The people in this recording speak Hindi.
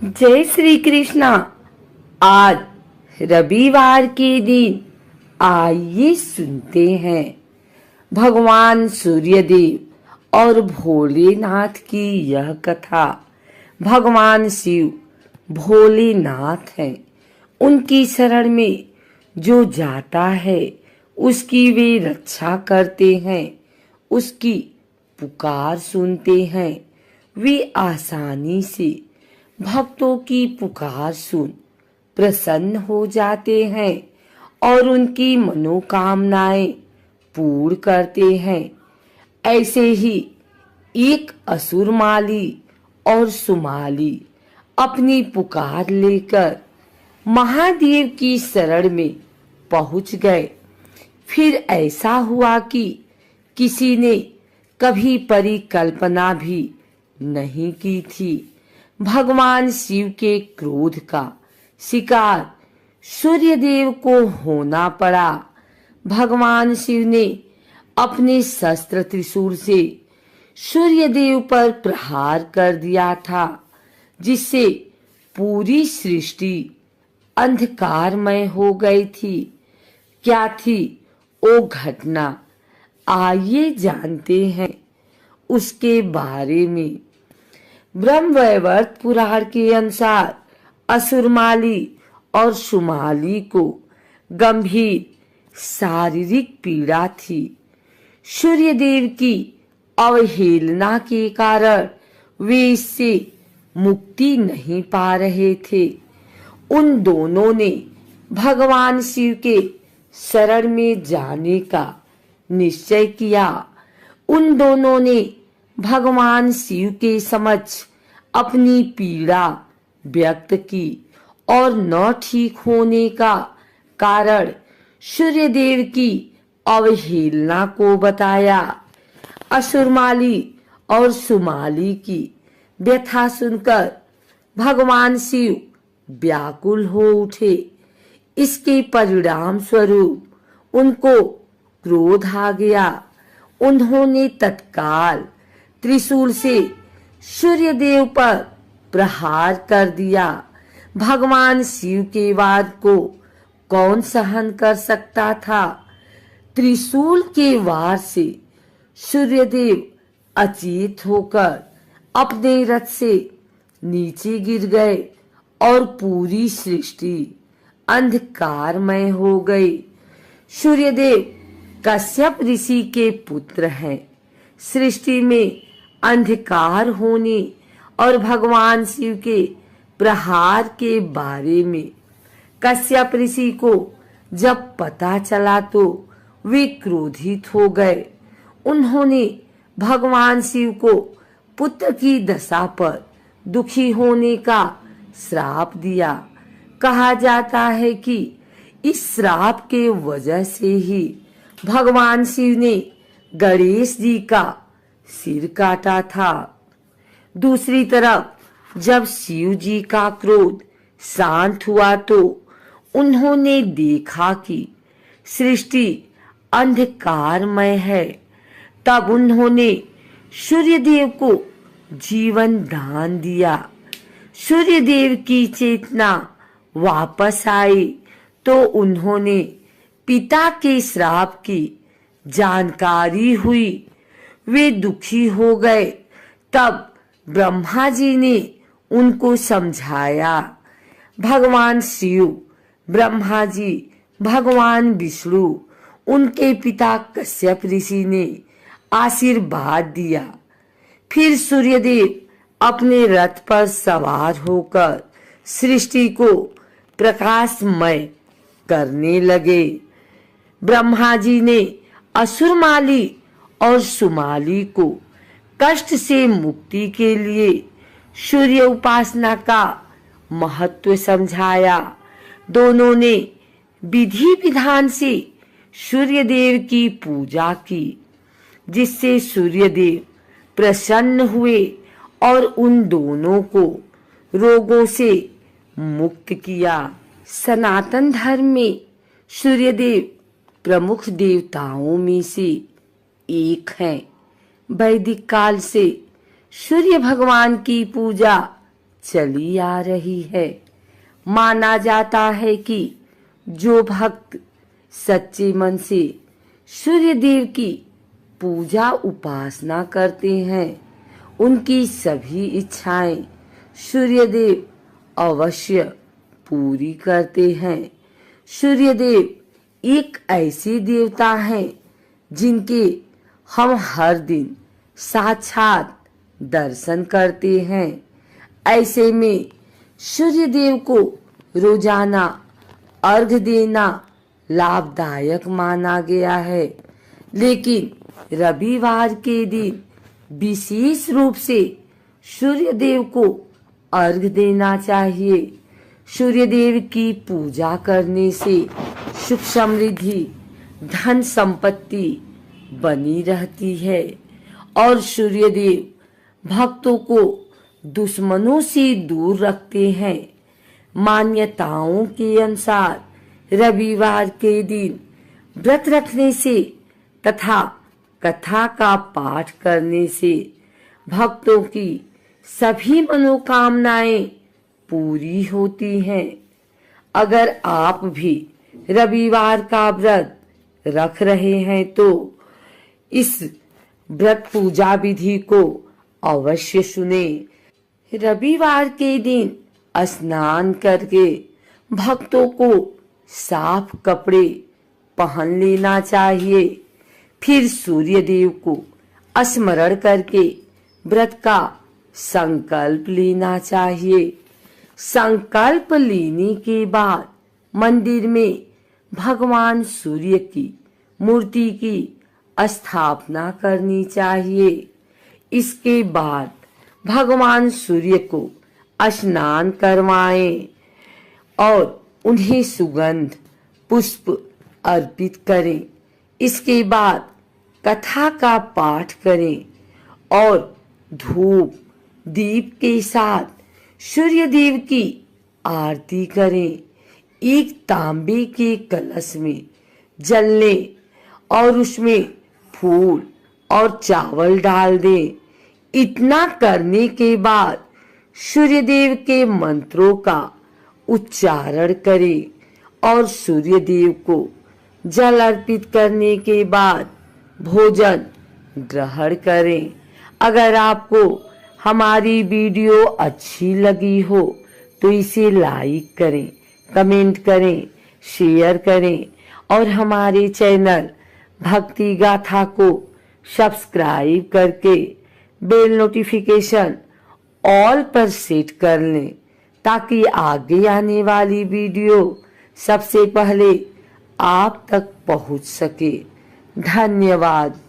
जय श्री कृष्णा। आज रविवार के दिन आइए सुनते हैं भगवान सूर्यदेव और भोलेनाथ की यह कथा। भगवान शिव भोलेनाथ हैं। उनकी शरण में जो जाता है उसकी वे रक्षा करते हैं, उसकी पुकार सुनते हैं। वे आसानी से भक्तों की पुकार सुन प्रसन्न हो जाते हैं और उनकी मनोकामनाएं पूर्ण करते हैं। ऐसे ही एक असुरमाली और सुमाली अपनी पुकार लेकर महादेव की शरण में पहुंच गए। फिर ऐसा हुआ कि किसी ने कभी परिकल्पना भी नहीं की थी। भगवान शिव के क्रोध का शिकार सूर्यदेव को होना पड़ा। भगवान शिव ने अपने शस्त्र त्रिशूल से सूर्यदेव पर प्रहार कर दिया था, जिससे पूरी सृष्टि अंधकारमय हो गई थी। क्या थी वो घटना, आइए जानते हैं उसके बारे में। ब्रह्मवैवर्त पुराण के अनुसार असुरमाली और सुमाली को गंभीर शारीरिक पीड़ा थी। सूर्यदेव की अवहेलना के कारण वे इससे मुक्ति नहीं पा रहे थे। उन दोनों ने भगवान शिव के शरण में जाने का निश्चय किया। उन दोनों ने भगवान शिव के समक्ष अपनी पीड़ा व्यक्त की और न ठीक होने का कारण सूर्यदेव की अवहेलना को बताया। असुरमाली और सुमाली की व्यथा सुनकर भगवान शिव व्याकुल हो उठे। इसके परिणाम स्वरूप उनको क्रोध आ गया। उन्होंने तत्काल त्रिशूल से सूर्यदेव पर प्रहार कर दिया। भगवान शिव के वार को कौन सहन कर सकता था। त्रिशूल के वार से सूर्यदेव अचेत होकर अपने रथ से नीचे गिर गए और पूरी सृष्टि अंधकारमय हो गई। सूर्यदेव कश्यप ऋषि के पुत्र हैं। सृष्टि में अंधकार होने और भगवान शिव के प्रहार के बारे में कश्यप ऋषि को जब पता चला तो वे क्रोधित हो गए। उन्होंने भगवान शिव को पुत्र की दशा पर दुखी होने का श्राप दिया। कहा जाता है कि इस श्राप के वजह से ही भगवान शिव ने गणेश जी का सिर काटा था। दूसरी तरफ जब शिव जी का क्रोध शांत हुआ तो उन्होंने देखा कि सृष्टि अंधकारमय है। तब उन्होंने सूर्यदेव को जीवन दान दिया। सूर्यदेव की चेतना वापस आई तो उन्होंने पिता के श्राप की जानकारी हुई। वे दुखी हो गए। तब ब्रह्मा जी ने उनको समझाया। भगवान शिव, ब्रह्मा जी, भगवान विष्णु, उनके पिता कश्यप ऋषि ने आशीर्वाद दिया। फिर सूर्यदेव अपने रथ पर सवार होकर सृष्टि को प्रकाशमय करने लगे। ब्रह्मा जी ने असुरमाली और सुमाली को कष्ट से मुक्ति के लिए सूर्य उपासना का महत्व समझाया। दोनों ने विधि विधान से सूर्यदेव की पूजा की, जिससे सूर्यदेव प्रसन्न हुए और उन दोनों को रोगों से मुक्त किया। सनातन धर्म में सूर्यदेव प्रमुख देवताओं में से एक हैं। वैदिक काल से सूर्य भगवान की पूजा चली आ रही है। माना जाता है कि जो भक्त सच्चे मन से सूर्य देव की पूजा उपासना करते हैं, उनकी सभी इच्छाएं सूर्य देव अवश्य पूरी करते हैं। सूर्य देव एक ऐसे देवता हैं जिनके हम हर दिन साक्षात दर्शन करते हैं। ऐसे में सूर्य देव को रोजाना अर्घ देना लाभदायक माना गया है, लेकिन रविवार के दिन विशेष रूप से सूर्य देव को अर्घ देना चाहिए। सूर्य देव की पूजा करने से सुख समृद्धि धन संपत्ति बनी रहती है और सूर्य देव भक्तों को दुश्मनों से दूर रखते हैं। मान्यताओं के अनुसार रविवार के दिन व्रत रखने से तथा कथा का पाठ करने से भक्तों की सभी मनोकामनाएं पूरी होती हैं। अगर आप भी रविवार का व्रत रख रहे हैं तो इस व्रत पूजा विधि को अवश्य सुने। रविवार के दिन स्नान करके भक्तों को साफ कपड़े पहन लेना चाहिए। फिर सूर्य देव को स्मरण करके व्रत का संकल्प लेना चाहिए। संकल्प लेने के बाद मंदिर में भगवान सूर्य की मूर्ति की स्थापना करनी चाहिए। इसके बाद भगवान सूर्य को स्नान करवाएं और उन्हें सुगंध पुष्प अर्पित करें। इसके बाद कथा का पाठ करें और धूप दीप के साथ सूर्य देव की आरती करें। एक तांबे के कलश में जल लें और उसमें फूल और चावल डाल दें। इतना करने के बाद सूर्य देव के मंत्रों का उच्चारण करें और सूर्य देव को जल अर्पित करने के बाद भोजन ग्रहण करें। अगर आपको हमारी वीडियो अच्छी लगी हो तो इसे लाइक करें, कमेंट करें, शेयर करें और हमारे चैनल भक्ति गाथा को सब्सक्राइब करके बेल नोटिफिकेशन ऑल पर सेट कर लें ताकि आगे आने वाली वीडियो सबसे पहले आप तक पहुंच सके। धन्यवाद।